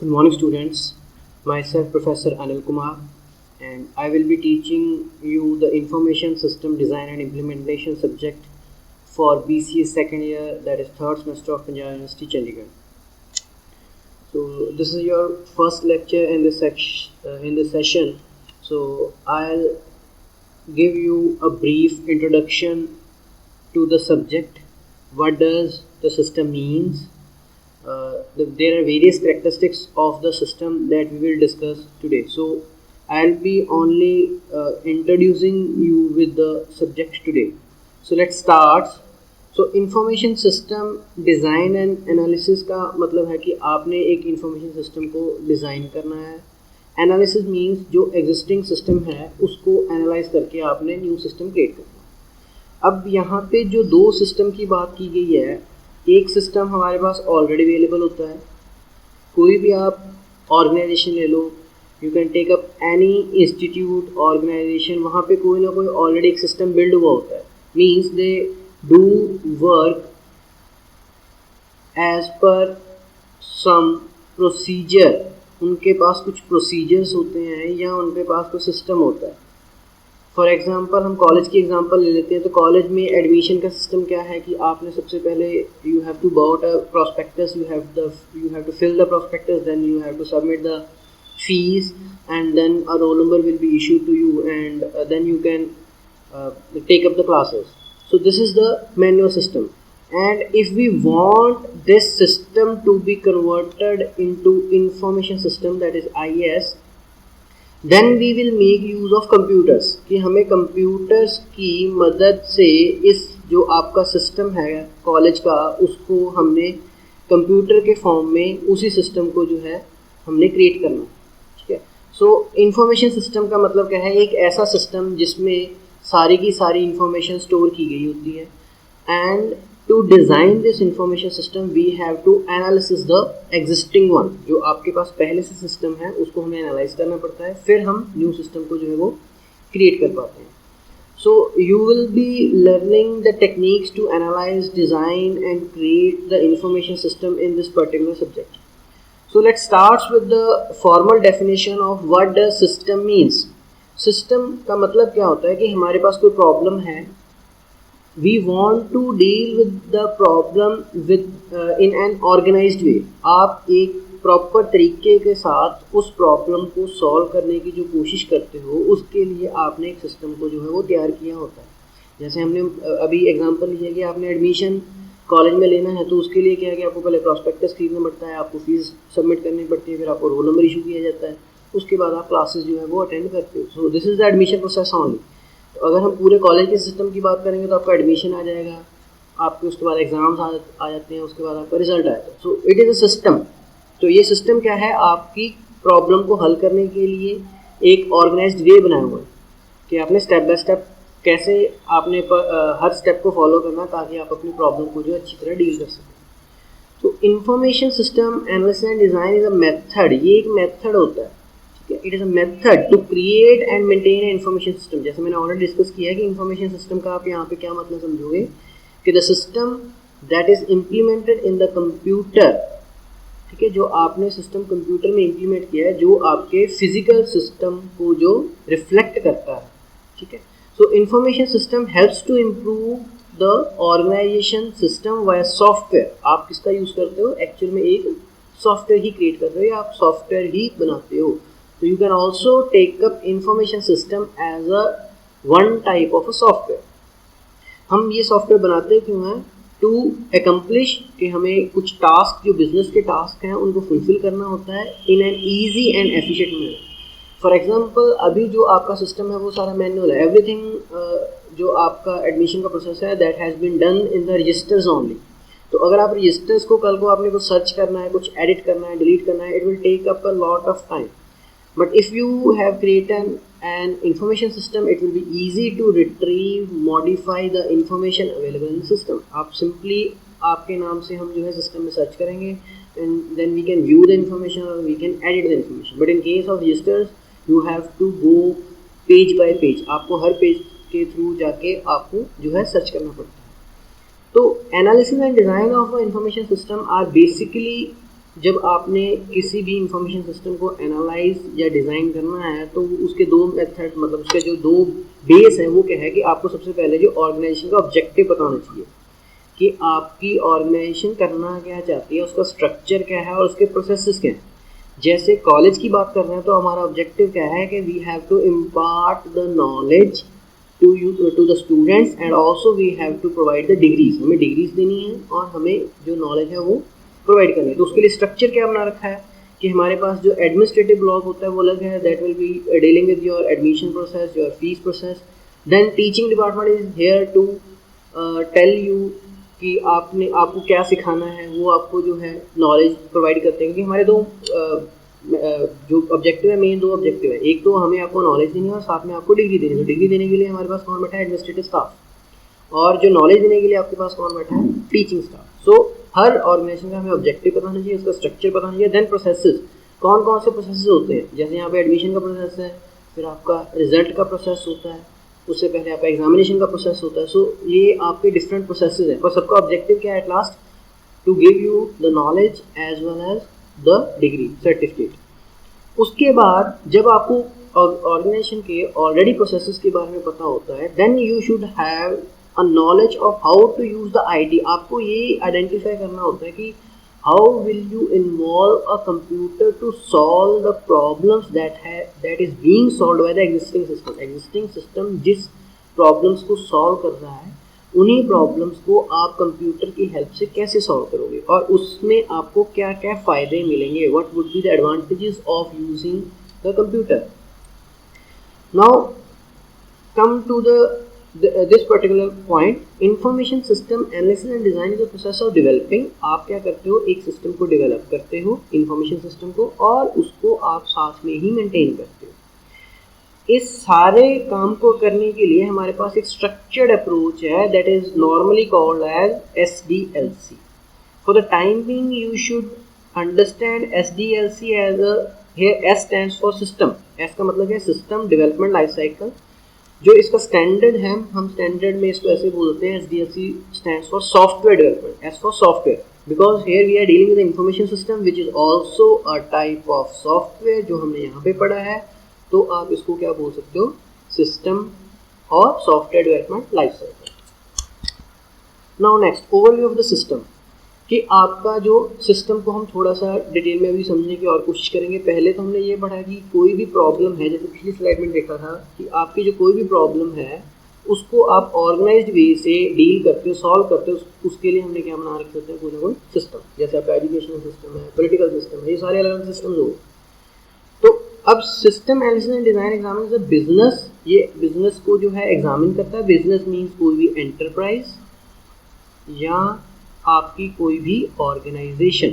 Good morning, students. Myself, Professor Anil Kumar, and I will be teaching you the Information System Design and Implementation subject for BCA second year, that is third semester of Punjab University, Chandigarh. So this is your first lecture in this session. So I'll give you a brief introduction to the subject. What does the system means? There are various characteristics of the system that we will discuss today. So I'll be only introducing you with the subject today. So let's start. So information system design and analysis का मतलब है कि आपने एक information system को design करना है. Analysis means जो एग्जिस्टिंग सिस्टम है उसको एनालाइज करके आपने न्यू सिस्टम क्रिएट करना है. अब यहाँ पे जो दो सिस्टम की बात की गई है, एक सिस्टम हमारे पास ऑलरेडी अवेलेबल होता है. कोई भी आप ऑर्गेनाइजेशन ले लो, you can take up any institute organisation, वहाँ पे कोई ना कोई ऑलरेडी एक सिस्टम बिल्ड हुआ होता है. Means they do work as per some procedure. उनके पास कुछ प्रोसीजर्स होते हैं या उनके पास कोई सिस्टम होता है. फॉर एग्ज़ाम्पल हम कॉलेज की एग्जांपल ले लेते हैं. तो कॉलेज में एडमिशन का सिस्टम क्या है कि आपने सबसे पहले you have to bought a prospectus, you have to fill the prospectus, then you have to submit the fees, and then a roll number will be issued to you, and then you can take up the classes. So this is the manual system, and if we want this system to be converted into information system, that is IS, then we will make use of computers. कि हमें computers की मदद से इस जो आपका system है college का, उसको हमने कंप्यूटर के फॉर्म में उसी सिस्टम को जो है हमने क्रिएट करना है. सो इंफॉर्मेशन सिस्टम का मतलब क्या है? एक ऐसा सिस्टम जिसमें सारी की सारी इंफॉर्मेशन स्टोर की गई होती है. And to design this information system we have to analysis the existing one. जो आपके पास पहले से सिस्टम है उसको हमें एनालाइज करना पड़ता है, फिर हम न्यू सिस्टम को जो है वो क्रिएट कर पाते हैं. So you will be learning the techniques to analyse, design and create the information system in this particular subject. So let's start with the formal definition of what the system means. System का मतलब क्या होता है कि हमारे पास कोई problem है, we want to deal with the problem in an organized way. आप एक प्रॉपर तरीके के साथ उस प्रॉब्लम को सॉल्व करने की जो कोशिश करते हो, उसके लिए आपने एक सिस्टम को जो है वो तैयार किया होता है. जैसे हमने अभी एग्जांपल लिया कि आपने एडमिशन कॉलेज में लेना है, तो उसके लिए क्या है कि आपको पहले प्रॉस्पेक्टस खरीदना पड़ता है, आपको फीस सबमिट करनी पड़ती है, फिर आपको रोल नंबर इशू किया जाता है, उसके बाद आप क्लासेस जो है वो अटेंड करते हो. So this is the admission process only. तो अगर हम पूरे कॉलेज के सिस्टम की बात करेंगे तो आपका एडमिशन आ जाएगा, आपके उसके बाद एग्ज़ाम्स आ जाते हैं, उसके बाद आपका रिजल्ट आता है. So it is a system. तो ये सिस्टम क्या है? आपकी प्रॉब्लम को हल करने के लिए एक ऑर्गेनाइज्ड वे बनाया हुआ है कि आपने स्टेप बाय स्टेप कैसे आपने हर स्टेप को फॉलो करना ताकि आप अपनी प्रॉब्लम को जो अच्छी तरह डील कर सकें. तो information system analysis and design is a method. ये एक मेथड होता है, ठीक है. It is a method to create and maintain a information system. जैसे मैंने ऑलरेडी डिस्कस किया है कि इंफॉर्मेशन सिस्टम का आप यहाँ पे क्या मतलब समझोगे कि the system that is implemented in the computer. ठीक है, जो आपने सिस्टम कंप्यूटर में इम्प्लीमेंट किया है, जो आपके फिजिकल सिस्टम को जो रिफ्लेक्ट करता है. ठीक है. So information system helps to improve the organization system via software. आप किसका यूज़ करते हो? एक्चुअल में एक सॉफ्टवेयर ही क्रिएट करते हो या आप सॉफ्टवेयर ही बनाते हो. तो you can also take up information system as a one type of a software. हम ये सॉफ्टवेयर बनाते क्यों हैं? टू एकम्प्लिश कि हमें कुछ टास्क जो बिजनेस के टास्क हैं उनको फुलफिल करना होता है in an easy and efficient manner. For example अभी जो आपका सिस्टम है वो सारा मैनुअल है. एवरीथिंग जो आपका एडमिशन का प्रोसेस है that has been done in the registers only. तो अगर आप रजिस्टर्स को कल को आपने कुछ सर्च करना है, कुछ एडिट करना है, डिलीट करना है, it will take up a lot of time. But if you have created an information system, it will be easy to retrieve, modify the information available in the system. आप simply आपके नाम से हम जो है system में search करेंगे and then we can view the information or we can edit the information. But in case of registers you have to go page by page. आपको हर पेज के थ्रू जाके आपको जो है सर्च करना पड़ता है. तो analysis and design of information system are basically जब आपने किसी भी इंफॉर्मेशन सिस्टम को एनालाइज या डिज़ाइन करना है तो उसके दो मेथड, मतलब उसके जो दो बेस हैं वो क्या है कि आपको सबसे पहले जो ऑर्गेनाइजेशन का ऑब्जेक्टिव पता होना चाहिए कि आपकी ऑर्गेनाइजेशन करना क्या चाहती है, उसका स्ट्रक्चर क्या है और उसके प्रोसेसेस क्या हैं। जैसे कॉलेज की बात कर रहे हैं तो हमारा ऑब्जेक्टिव क्या है कि we have to impart the knowledge to the students and also we have to provide the degrees. हमें डिग्रीज देनी है और हमें जो नॉलेज है वो प्रोवाइड करनी है। तो उसके लिए स्ट्रक्चर क्या बना रखा है कि हमारे पास जो एडमिनिस्ट्रेटिव ब्लॉक होता है वो अलग है, that will be dealing with your admission process, your fees process. Then teaching department is here to tell you कि आपको क्या सिखाना है, वो आपको जो है नॉलेज प्रोवाइड करते हैं। क्योंकि हमारे दो जो ऑब्जेक्टिव है, मेन दो ऑब्जेक्टिव है, एक तो हमें आपको नॉलेज देनी है और साथ में आपको डिग्री देनी है। तो डिग्री देने के लिए हमारे पास कौन बैठा है? Administrative staff. और जो नॉलेज देने के लिए आपके पास कौन बैठा है? Teaching staff. सो हर ऑर्गेनाइजेशन का हमें ऑब्जेक्टिव पता होना चाहिए, उसका स्ट्रक्चर पता होना चाहिए। देन प्रोसेसेस, कौन कौन से प्रोसेसेस होते हैं, जैसे यहाँ पे एडमिशन का प्रोसेस है, फिर आपका रिजल्ट का प्रोसेस होता है, उससे पहले आपका एग्जामिनेशन का प्रोसेस होता है। सो ये आपके डिफरेंट प्रोसेसेस हैं, पर सबका ऑब्जेक्टिव क्या है? At last to give you the knowledge as well as the degree certificate. उसके बाद जब आपको ऑर्गेनाइजेशन के ऑलरेडी प्रोसेसेस के बारे में पता होता है, then you should have a knowledge of how to use the IT. आपको ये आइडेंटिफाई करना होता है कि how will you involve a computer to solve the problems that is being solved by the existing system. Existing system जिस problems को solve कर रहा है, उन्हीं प्रॉब्लम्स को आप कंप्यूटर की हेल्प से कैसे सॉल्व करोगे और उसमें आपको क्या क्या फ़ायदे मिलेंगे, what would be the advantages of using the computer. Now come to this particular point, information system analysis and design is a process of developing। आप क्या करते हो? एक सिस्टम को डेवलप करते हो, इंफॉर्मेशन सिस्टम को, और उसको आप साथ में ही मेंटेन करते हो। इस सारे काम को करने के लिए हमारे पास एक स्ट्रक्चर्ड अप्रोच है, that is normally called as SDLC। For the time being you should understand SDLC as a, here S stands for system। S का मतलब है सिस्टम डेवलपमेंट लाइफ साइकिल। जो इसका स्टैंडर्ड है, हम स्टैंडर्ड में इसको ऐसे बोलते हैं, SDLC stands for software development, S for software, because here we are dealing with the information system which is also a type of software जो हमने यहाँ पे पढ़ा है। तो आप इसको क्या बोल सकते हो? सिस्टम और software development life cycle. Now next, overview of the system, कि आपका जो सिस्टम को हम थोड़ा सा डिटेल में भी समझने की और कोशिश करेंगे। पहले तो हमने ये पढ़ा कि कोई भी प्रॉब्लम है, जैसे पिछली स्लाइड में देखा था कि आपकी जो कोई भी प्रॉब्लम है उसको आप ऑर्गेनाइज्ड वे से डील करते हो, सॉल्व करते हो। उसके लिए हमने क्या बना रखे होते हैं? कोई ना कोई सिस्टम। जैसे आपका एजुकेशनल सिस्टम है, पॉलिटिकल सिस्टम है, ये सारे अलग अलग सिस्टम हो। तो अब system analysis and design examine the business, ये बिजनेस को जो है एग्जामिन करता है। बिजनेस मीन्स कोई भी एंटरप्राइज या आपकी कोई भी ऑर्गेनाइजेशन।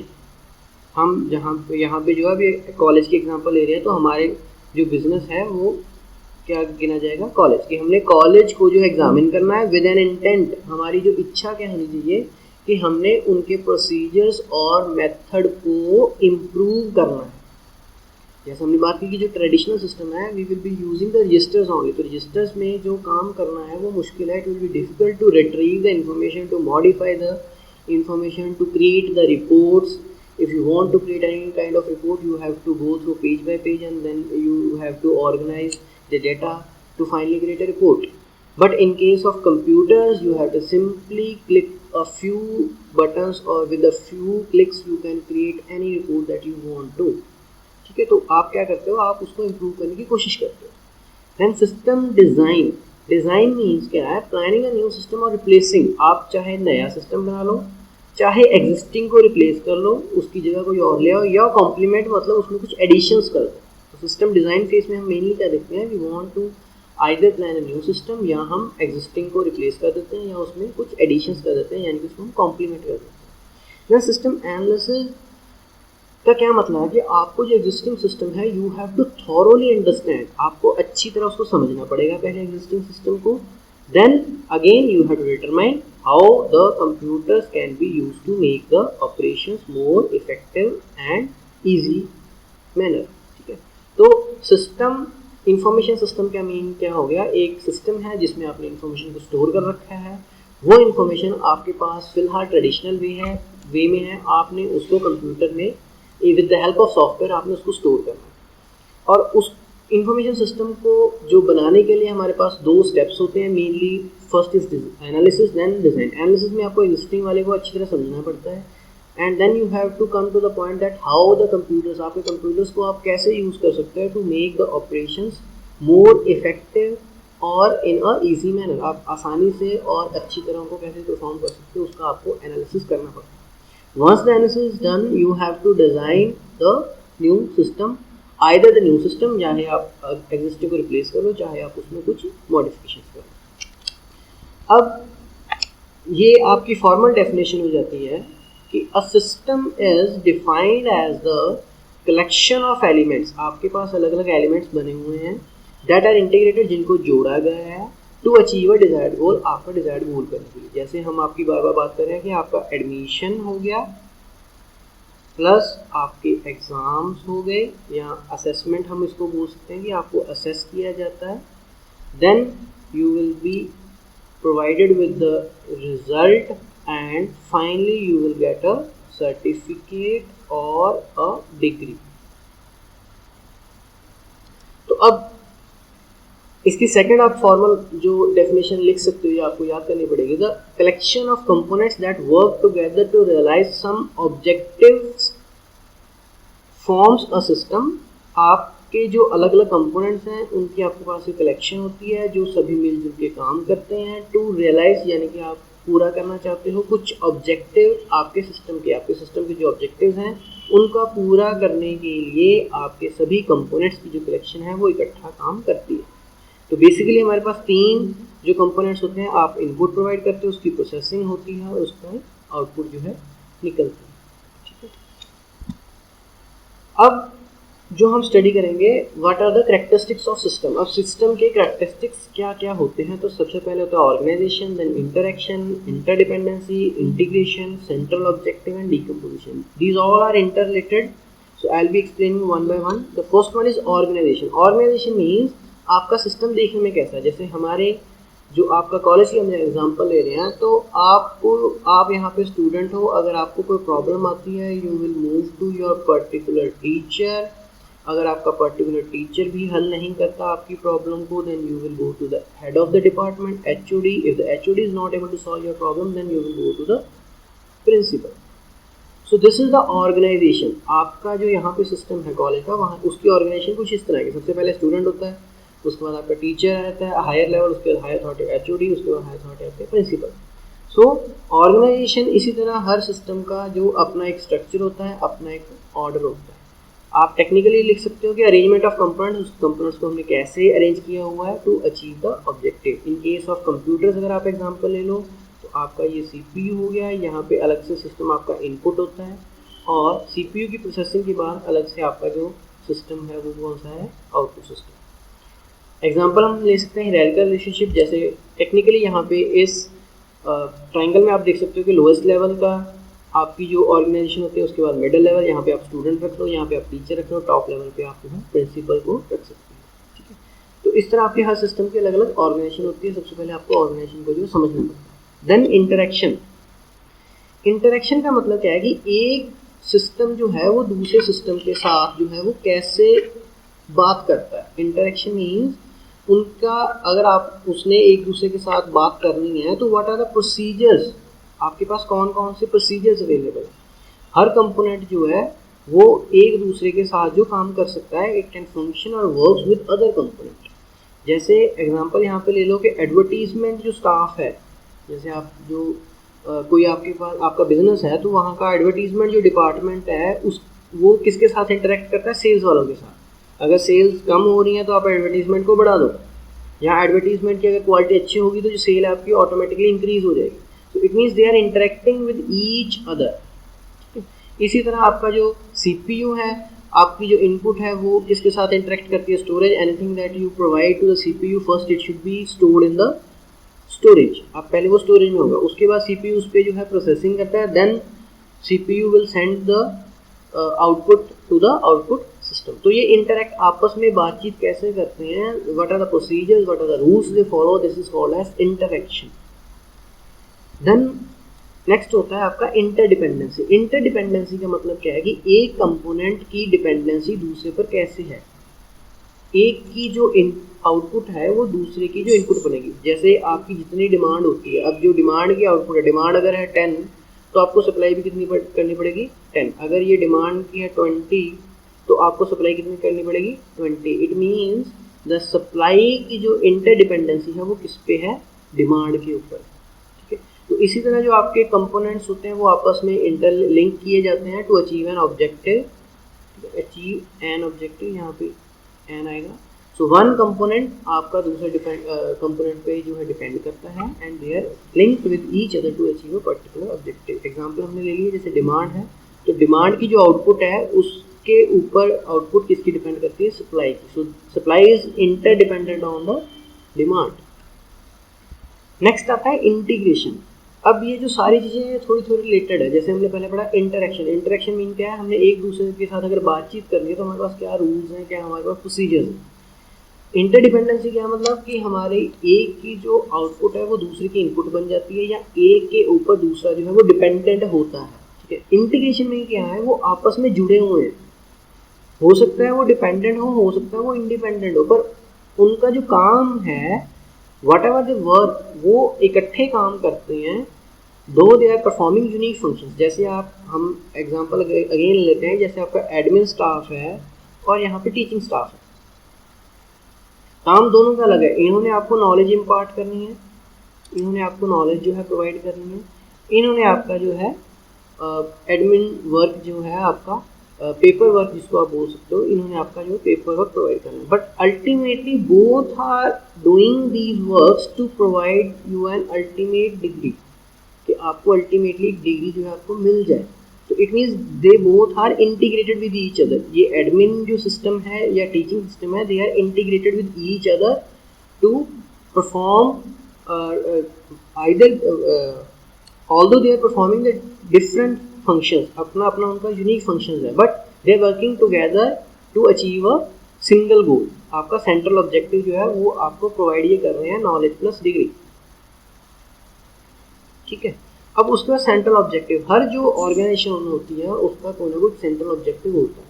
हम यहाँ पे जो है अभी कॉलेज की एग्जांपल ले रहे हैं, तो हमारे जो बिजनेस है वो क्या गिना जाएगा? कॉलेज। कि हमने कॉलेज को जो है एग्जामिन करना है विद एन इंटेंट। हमारी जो इच्छा क्या होनी चाहिए कि हमने उनके प्रोसीजर्स और मेथड को इम्प्रूव करना है। जैसे हमने बात की कि जो ट्रेडिशनल सिस्टम है, we will be using the registers only. तो रजिस्टर्स में जो काम करना है वो मुश्किल है। It will be difficult to retrieve the information, to modify the information, to create the reports. If you want to create any kind of report, you have to go through page by page and then you have to organize the data to finally create a report. But in case of computers, you have to simply click a few buttons or with a few clicks you can create any report that you want to। ठीक है, तो आप क्या करते हो? आप उसको improve करने की कोशिश करते हो। Then system design, design means क्या है? प्लानिंग अ न्यू सिस्टम और रिप्लेसिंग। आप चाहे नया सिस्टम बना लो, चाहे एग्जिस्टिंग को रिप्लेस कर लो, उसकी जगह कोई और ले आओ, या कॉम्प्लीमेंट मतलब उसमें कुछ एडिशंस कर दो। तो सिस्टम डिज़ाइन फेज में हम मेनली क्या देखते हैं? We want to either plan a new system, या हम एग्जिस्टिंग को रिप्लेस कर देते हैं, या उसमें कुछ एडिशंस कर देते हैं, यानी कि उसको हम कॉम्प्लीमेंट कर देते हैं। सिस्टम एनालिसिस का क्या मतलब है कि आपको जो एग्जिस्टिंग सिस्टम है, you have to thoroughly understand. आपको अच्छी तरह उसको समझना पड़ेगा पहले एग्जिस्टिंग सिस्टम को। Then again you have to determine how the computers can be use to make the operations more effective and easy manner. ठीक है, तो सिस्टम, इंफॉर्मेशन सिस्टम का मीन क्या हो गया? एक सिस्टम है जिसमें आपने इंफॉर्मेशन को स्टोर कर रखा है। वो इंफॉर्मेशन आपके पास फिलहाल ट्रेडिशनल वे में है, आपने उसको कंप्यूटर में with the help of software आपने उसको स्टोर करना है। और उस इंफॉर्मेशन सिस्टम को जो बनाने के लिए हमारे पास 2 स्टेप्स होते हैं mainly. First is analysis then design. Analysis में आपको एग्जिस्टिंग वाले को अच्छी तरह समझना पड़ता है, and then you have to come to the point that how the computers, आपके कंप्यूटर्स को आप कैसे यूज़ कर सकते हैं to make the operations more effective और इन अ ईजी मैनर। आप आसानी से और अच्छी तरह को कैसे परफॉर्म कर सकते हो उसका आपको एनालिसिस करना पड़ता है। Once the analysis is done you have to design the new system, either the new system, चाहे आप एग्जिस्टिंग को रिप्लेस करो चाहे आप उसमें कुछ मॉडिफिकेशन करो। अब ये आपकी फॉर्मल डेफिनेशन हो जाती है कि a system is defined as the collection of elements. आपके पास अलग अलग एलिमेंट्स बने हुए हैं दैट आर इंटीग्रेटेड, जिनको जोड़ा गया है टू अचीव अ डिजायर्ड गोल, आपका डिजायर्ड गोल करने के लिए। जैसे हम आपकी बार बार बात कर रहे हैं कि आपका एडमिशन हो गया प्लस आपके एग्ज़ाम्स हो गए, या असेसमेंट हम इसको बोल सकते हैं कि आपको असेस किया जाता है। Then you will be provided with the result and finally you will get a certificate और अ डिग्री। तो अब इसकी सेकंड आप फॉर्मल जो डेफिनेशन लिख सकते हो ये आपको याद करनी पड़ेगी। The collection of components that work together to realise some objectives forms a system. आपके जो अलग अलग कंपोनेंट्स हैं उनकी आपके पास एक कलेक्शन होती है जो सभी मिलजुल के काम करते हैं टू रियलाइज, यानी कि आप पूरा करना चाहते हो कुछ ऑब्जेक्टिव आपके सिस्टम के जो ऑब्जेक्टिव्स हैं उनका पूरा करने के लिए आपके सभी कंपोनेंट्स की जो कलेक्शन है वो इकट्ठा काम करती है। तो बेसिकली हमारे पास 3 जो कंपोनेंट्स होते हैं, आप इनपुट प्रोवाइड करते हो, उसकी प्रोसेसिंग होती है और उसका आउटपुट जो है निकलता है। ठीक है, अब जो हम स्टडी करेंगे what are the characteristics of system. अब सिस्टम के कैरेक्टरिस्टिक्स क्या क्या होते हैं, तो सबसे पहले होता है organisation, then interaction, interdependency, integration, central objective and decomposition. These all are interrelated, so I will be explaining one by one. The first one is organisation. Organisation means आपका सिस्टम देखने में कैसा है। जैसे हमारे जो आपका कॉलेज की हम एग्जांपल ले रहे हैं, तो आप यहाँ पे स्टूडेंट हो, अगर आपको कोई प्रॉब्लम आती है you will move to your particular teacher. अगर आपका पर्टिकुलर टीचर भी हल नहीं करता आपकी प्रॉब्लम को, then you will go to the head of the department, HOD. If the HOD is not able to solve your problem then you will go to the principal. So this is the organisation. आपका जो यहाँ पे system है college का, वहाँ उसकी organisation कुछ इस तरह की। सबसे पहले स्टूडेंट होता है, उसके बाद आपका टीचर रहता है हायर लेवल, उसके बाद हायर अथॉरिटी एचओडी, उसके बाद हायर अथॉरिटी आपके प्रिंसिपल। सो ऑर्गेनाइजेशन इसी तरह हर सिस्टम का जो अपना एक स्ट्रक्चर होता है, अपना एक ऑर्डर होता है। आप टेक्निकली लिख सकते हो कि अरेंजमेंट ऑफ कंपोनेंट्स, उस कंपोनेंट्स को हमने कैसे अरेंज किया हुआ है to achieve the objective. In case of computers अगर आप एग्जांपल ले लो तो आपका ये सीपीयू हो गया, यहाँ पे अलग से सिस्टम आपका इनपुट होता है, और सीपीयू की प्रोसेसिंग के बाद अलग से आपका जो सिस्टम है वो कौन सा है, आउटपुट सिस्टम। एग्जांपल हम ले सकते हैं हायरार्किकल रिलेशनशिप। जैसे टेक्निकली यहाँ पे इस ट्राइंगल में आप देख सकते हो कि लोएस्ट लेवल का आपकी जो ऑर्गेनाइजेशन होती है, उसके बाद मिडिल लेवल, यहाँ पे आप स्टूडेंट रख लो, यहाँ पे आप टीचर रख लो, टॉप लेवल पे आप प्रिंसिपल को रख सकते हैं। ठीक है, तो इस तरह आपके हर सिस्टम की अलग अलग ऑर्गेनाइजेशन होती है। सबसे पहले आपको ऑर्गेनाइजेशन को जो समझना पड़ता है। Then interaction. इंटरेक्शन का मतलब क्या है कि एक सिस्टम जो है वो दूसरे सिस्टम के साथ जो है वो कैसे बात करता है। इंटरेक्शन मीन्स उनका, अगर आप उसने एक दूसरे के साथ बात करनी है तो व्हाट आर द प्रोसीजर्स, आपके पास कौन कौन से प्रोसीजर्स अवेलेबल है। हर कंपोनेंट जो है वो एक दूसरे के साथ जो काम कर सकता है, इट कैन फंक्शन और वर्क्स विद अदर कंपोनेंट। जैसे एग्जांपल यहाँ पे ले लो कि एडवर्टीजमेंट जो स्टाफ है, जैसे आप जो कोई आपके पास आपका बिजनेस है तो वहाँ का एडवर्टीजमेंट जो डिपार्टमेंट है उस वो किसके साथ इंटरेक्ट करता है, सेल्स वालों के साथ। अगर सेल्स कम हो रही है तो आप एडवर्टीजमेंट को बढ़ा दो, या एडवर्टीजमेंट की अगर क्वालिटी अच्छी होगी तो जो सेल आपकी ऑटोमेटिकली इंक्रीज हो जाएगी। तो it means they are interacting with each other. इसी तरह आपका जो सीपीयू है, आपकी जो इनपुट है वो किसके साथ इंटरेक्ट करती है, storage. Anything that you provide to the CPU first it should be stored in the storage. आप पहले वो स्टोरेज में होगा, उसके बाद सीपीयू उस पर जो है प्रोसेसिंग करता है, then CPU will send the output to the output system. तो ये इंटरेक्ट आपस में बातचीत कैसे करते हैं, what are the procedures, what are the rules they follow, this is called as interaction. Then next होता है आपका इंटरडिपेंडेंसी। इंटरडिपेंडेंसी का मतलब क्या है कि एक कंपोनेंट की डिपेंडेंसी दूसरे पर कैसे है। एक की जो आउटपुट है वो दूसरे की जो इनपुट बनेगी। जैसे आपकी जितनी डिमांड होती है, अब जो डिमांड की आउटपुट है, डिमांड अगर है 10 तो आपको सप्लाई भी कितनी करनी पड़ेगी 10। अगर ये डिमांड की है 20 तो आपको सप्लाई कितनी करनी पड़ेगी 20। इट मीन्स द सप्लाई की जो इंटरडिपेंडेंसी है वो किस पे है, डिमांड के ऊपर। ठीक है, तो इसी तरह जो आपके कंपोनेंट्स होते हैं वो आपस में इंटरलिंक किए जाते हैं to achieve an objective. Achieve an objective, यहाँ पे एन आएगा। सो वन कंपोनेंट आपका दूसरे कंपोनेंट पे जो है डिपेंड करता है and they are linked with each other to achieve a particular objective. Example हमने ले लिया, जैसे डिमांड है तो डिमांड की जो आउटपुट है उसके ऊपर आउटपुट किसकी डिपेंड करती है, सप्लाई की। सो supply is interdependent on the demand. Next आता है इंटीग्रेशन। अब ये जो सारी चीज़ें थोड़ी थोड़ी रिलेटेड है। जैसे हमने पहले पढ़ा इंटरेक्शन। इंटरेक्शन मीन क्या है, हमने एक दूसरे के साथ अगर बातचीत करनी है तो हमारे पास क्या रूल्स हैं, क्या हमारे पास प्रोसीजर्स हैं। इंटरडिपेंडेंसी क्या मतलब कि हमारे एक की जो आउटपुट है वो दूसरे की इनपुट बन जाती है, या एक के ऊपर दूसरा जो है वो डिपेंडेंट होता है। ठीक है, इंटीग्रेशन में क्या है, वो आपस में जुड़े हुए हैं। हो सकता है वो डिपेंडेंट हो सकता है वो इंडिपेंडेंट हो, पर उनका जो काम है वट एवर द वर्क वो इकट्ठे काम करते हैं, though they are performing unique functions. जैसे हम एग्जांपल अगेन लेते हैं, जैसे आपका एडमिन स्टाफ है और यहाँ पे टीचिंग स्टाफ है, काम दोनों का अलग है। इन्होंने आपको नॉलेज इम्पार्ट करनी है, इन्होंने आपको नॉलेज जो है प्रोवाइड करनी है, इन्होंने आपका जो है एडमिन वर्क जो है आपका पेपर वर्क जिसको आप बोल सकते हो, इन्होंने आपका जो पेपर वर्क प्रोवाइड करना है। But ultimately both are doing these works to provide you an ultimate degree, कि आपको अल्टीमेटली एक डिग्री जो है आपको मिल जाए। तो it means they both are integrated with each other. ये एडमिन जो सिस्टम है या टीचिंग सिस्टम है, they are integrated with each other to perform either although they are performing the different functions, अपना अपना उनका यूनिक फंक्शंस है, but they are working together to achieve a single goal. आपका सेंट्रल ऑब्जेक्टिव जो है वो आपको प्रोवाइड ये कर रहे हैं, नॉलेज प्लस डिग्री। ठीक है, अब उसके बाद सेंट्रल ऑब्जेक्टिव, हर जो ऑर्गेनाइजेशन होती है उसका कोई ना कोई सेंट्रल ऑब्जेक्टिव होता है।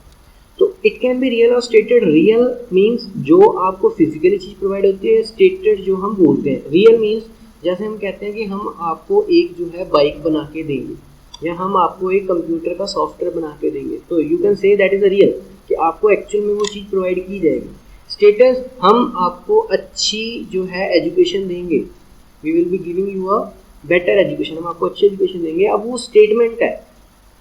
तो इट कैन बी रियल और स्टेटेड। रियल मीन्स जो आपको फिजिकली चीज़ प्रोवाइड होती है, स्टेटेड जो हम बोलते हैं। रियल मीन्स जैसे हम कहते हैं कि हम आपको एक जो है बाइक बना के देंगे, या हम आपको एक कंप्यूटर का सॉफ्टवेयर बना के देंगे, तो you can say that is a real, कि आपको एक्चुअल में वो चीज़ प्रोवाइड की जाएगी। स्टेटस, हम आपको अच्छी जो है एजुकेशन देंगे, we will be giving you a better education, हम आपको अच्छी एजुकेशन देंगे। अब वो स्टेटमेंट है,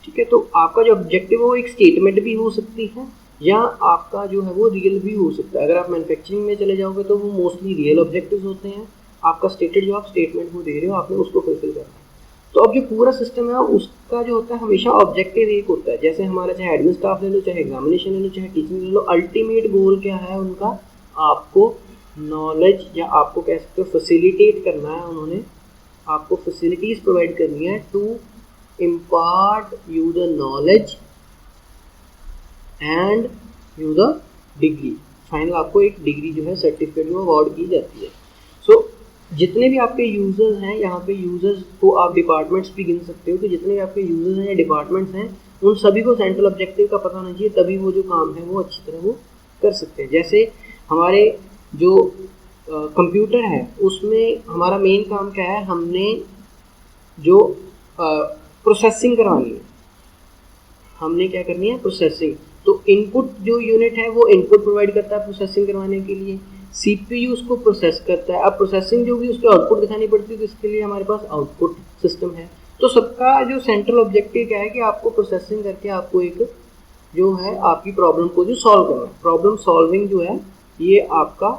ठीक है, तो आपका जो ऑब्जेक्टिव है वो एक स्टेटमेंट भी हो सकती है, या आपका जो है वो रियल भी हो सकता है। अगर आप मैन्युफैक्चरिंग में चले जाओगे तो वो मोस्टली रियल ऑब्जेक्टिव्स होते हैं। आपका स्टेटेड जो आप स्टेटमेंट वो दे रहे हो, आपने उसको फुलफिल करना है। तो अब जो पूरा सिस्टम है उसका जो होता है हमेशा ऑब्जेक्टिव एक होता है। जैसे हमारा चाहे एडमिन स्टाफ ले लो, चाहे एग्जामिनेशन ले लो, चाहे टीचिंग ले लो, अल्टीमेट गोल क्या है उनका, आपको नॉलेज, या आपको कह सकते हो फैसिलिटेट करना है। उन्होंने आपको फैसिलिटीज़ प्रोवाइड करनी है to impart you the knowledge and you the degree. Final आपको एक डिग्री जो है सर्टिफिकेट जो अवार्ड की जाती है। सो जितने भी आपके यूज़र्स हैं, यहाँ पे यूज़र्स को आप डिपार्टमेंट्स भी गिन सकते हो, कि जितने भी आपके यूज़र्स हैं या डिपार्टमेंट्स हैं उन सभी को सेंट्रल ऑब्जेक्टिव का पता होना चाहिए, तभी वो जो काम है वो अच्छी तरह वो कर सकते हैं। जैसे हमारे जो कंप्यूटर है उसमें हमारा मेन काम क्या है, हमने जो प्रोसेसिंग करवानी है, हमने क्या करनी है, प्रोसेसिंग। तो इनपुट जो यूनिट है वो इनपुट प्रोवाइड करता है प्रोसेसिंग करवाने के लिए, सीपीयू उसको प्रोसेस करता है। अब प्रोसेसिंग जो भी उसके आउटपुट दिखानी पड़ती है, तो इसके लिए हमारे पास आउटपुट सिस्टम है। तो सबका जो सेंट्रल ऑब्जेक्टिव क्या है कि आपको प्रोसेसिंग करके आपको एक जो है आपकी प्रॉब्लम को जो सॉल्व करना है, प्रॉब्लम सॉल्विंग जो है ये आपका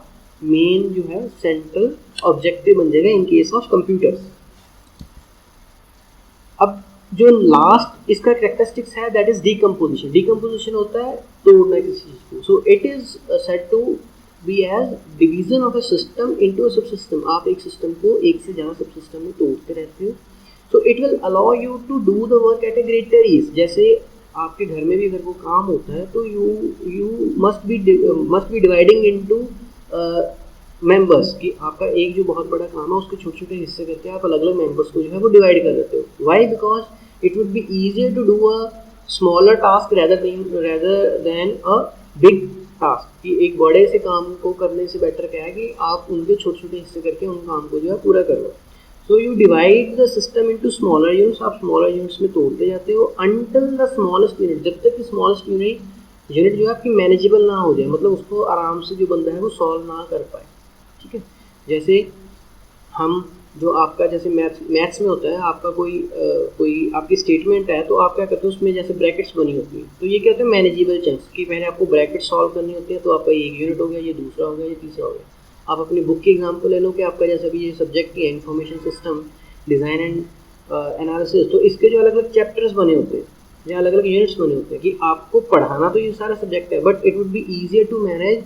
मेन जो है सेंट्रल ऑब्जेक्टिव बन जाएगा इन केस ऑफ कंप्यूटर्स। अब जो लास्ट इसका कैरेक्टरिस्टिक्स है दैट इज डीकम्पोजिशन। डीकम्पोजिशन होता है तोड़ना किसी चीज़ को। So it is said to be as division of a system into a sub system. आप एक सिस्टम को एक से ज़्यादा सब सिस्टम में तोड़ते रहते हो। So it will allow you to do the work at a greater ease. जैसे आपके घर में भी अगर वो काम होता है तो you must be dividing into members कि आपका एक जो बहुत बड़ा काम है उसके छोटे छोटे हिस्से करके आप अलग अलग मेंबर्स को जो है वो डिवाइड कर देते हो। Why? Because it would be easier to do a smaller task rather than a big task. कि एक बड़े से काम को करने से बेटर क्या है कि आप उनके छोटे छोटे हिस्से करके उन काम को जो है पूरा कर लो। So you divide the system into smaller units, आप स्मॉलर यूनिट्स में तोड़ते जाते हो अंटिल द स्मॉलेस्ट यूनिट, जब तक कि स्मॉलेस्ट यूनिट जो है आपकी मैनेजेबल ना हो जाए, मतलब उसको आराम से जो बंदा है वो सॉल्व ना कर पाए। ठीक है, जैसे हम जो आपका जैसे मैथ्स में होता है, आपका कोई आपकी स्टेटमेंट है तो आप क्या करते हो उसमें जैसे ब्रैकेट्स बनी होती है, तो ये क्या होता है मैनेजेबल चंक्स, कि पहले आपको ब्रैकेट सॉल्व करनी होती है, तो आपका एक यूनिट हो गया, ये दूसरा हो गया, ये तीसरा हो गया। आप अपनी बुक की एग्जाम्पल ले लो कि आपका जैसे अभी ये सब्जेक्ट की है information system design and analysis, तो इसके जो अलग अलग चैप्टर्स बने होते हैं या अलग अलग यूनिट्स बने होते हैं कि आपको पढ़ाना तो ये सारा सब्जेक्ट है, but it would be easier to manage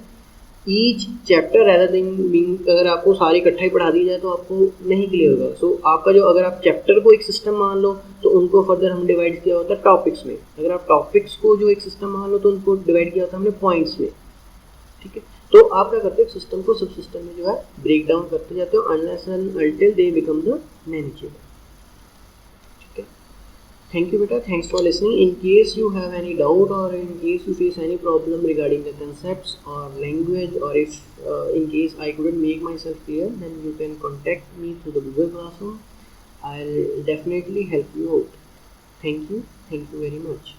each chapter rather than being, अगर आपको सारी इकट्ठा ही पढ़ा दी जाए तो आपको नहीं क्लियर होगा। सो आपका जो, अगर आप चैप्टर को एक सिस्टम मान लो तो उनको फर्दर हम डिवाइड किया होता है टॉपिक्स में, अगर आप टॉपिक्स को जो एक सिस्टम मान लो तो उनको डिवाइड किया होता है हमने पॉइंट्स में। ठीक है, तो आप क्या करते हो सिस्टम को सब सिस्टम में जो है ब्रेक डाउन करते जाते हो unless and until they become the manageable. ठीक है, thank you beta, thanks for listening. In case you have any doubt or in case you face any problem regarding the concepts or language, or if in case I couldn't make myself clear, then you can contact me through the Google Classroom. I'll definitely help you out. Thank you very much.